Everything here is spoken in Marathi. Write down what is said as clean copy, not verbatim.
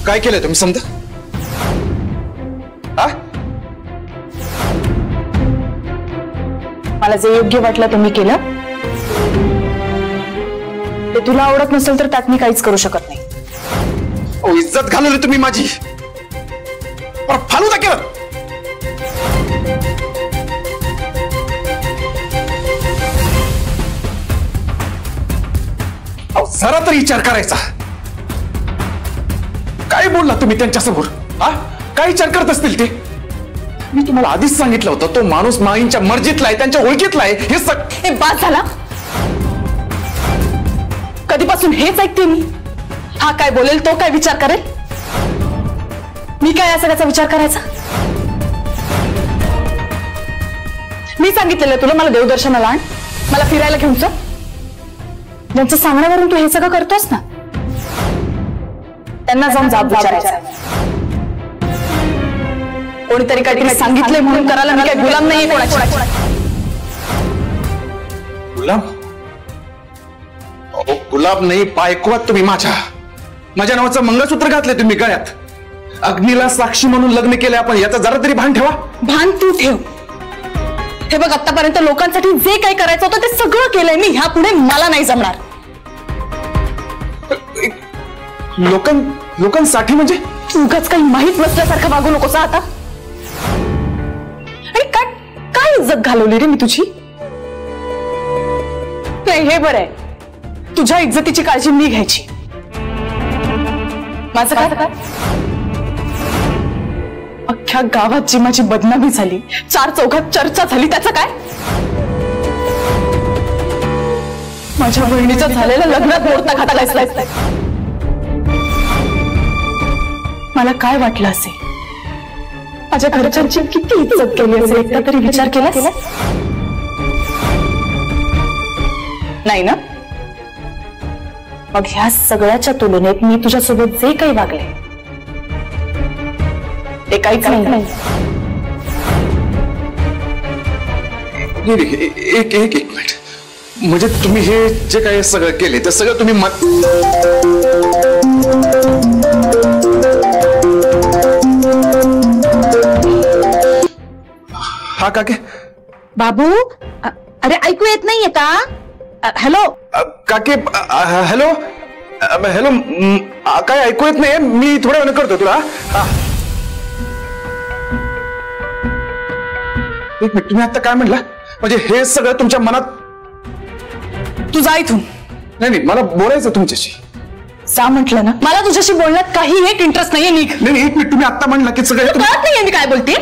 काय केलंय तुम्ही समजा? मला जे योग्य वाटलं ते मी केलं. ते तुला आवडत नसेल तर त्यात मी काहीच करू शकत नाही. इज्जत घालवली तुम्ही माझी. फालुदा केलं. जरा तरी विचार करायचा. काय बोलला तुम्ही त्यांच्यासमोर? काय विचार करत असतील ते? मी तुम्हाला आधीच सांगितलं होतं तो माणूस माईंच्या मर्जीतला आहे, त्यांच्या ओळखीतला आहे. हे बात झाला. कधीपासून हेच ऐकते मी. हा काय बोलेल, तो काय विचार करेल, मी काय या सगळ्याचा विचार करायचा? मी सांगितलेलं तुला मला देवदर्शनाला आण, मला फिरायला घेऊन चल. ज्यांच्या सांगण्यावरून तू हे सगळं करतोस ना, त्यांना जाऊन जाब विचारायचा. कोणीतरी काहीतरी सांगितलंय म्हणून करायला मी काही गुलाम नाहीये कोणाची. गुलाम? गुलाब नाही, बायकोआत तुम्ही माझ्या नावाचं मंगळसूत्र घातलंय तुम्ही गळ्यात. अग्नीला साक्षी म्हणून लग्न केलंय आपण, याचा जरा तरी भान ठेवा. भान तू ठेव. हे बघ, आतापर्यंत लोकांसाठी जे काही करायचं होतं ते सगळं केलंय मी. ह्यापुढे मला नाही जमणार. लोकांसाठी म्हणजे? उगाच काही माहित नसल्यासारखं वागू नकोस आता. आणि काय इज्जत घालवली रे मी तुझी? नाही, हे बरं आहे, तुझ्या इज्जतीची काळजी मी घ्यायची. माझं काय? अख्ख्या गावात जी माझी बदनामी झाली, 4 चौघात चर्चा झाली, त्याचं काय? माझ्या बहिणीचं झालेलं लग्नात मोडता घातलाय. मला काय वाटलं असेल? माझ्या घरच्यांची किती इज्जत केली असेल, एकदा तरी विचार केलास? नाही ना? मग ह्या सगळ्याच्या तुलनेत मी तुझ्यासोबत जे काही वागले ते काहीच नाही. एक मिनिट. म्हणजे तुम्ही हे जे काही सगळं केले ते सगळं तुम्ही हा काके? बाबू, अरे ऐकू येत नाहीये का? हॅलो काके. Hello hello. काय ऐकू येत नाही? मी थोड्या वेळ करतो तुला. एक मिनिट, तुम्ही आता काय म्हणला? म्हणजे हे सगळं तुमच्या मनात? तू जा इथून. नाही, मला बोलायचं तुमच्याशी. जा म्हटलं ना. मला तुझ्याशी बोलण्यात काही एक इंटरेस्ट नाहीये. निघ. नाही, एक मिनिट, तुम्ही आता म्हणला की सगळं कळत नाहीये मी काय बोलते.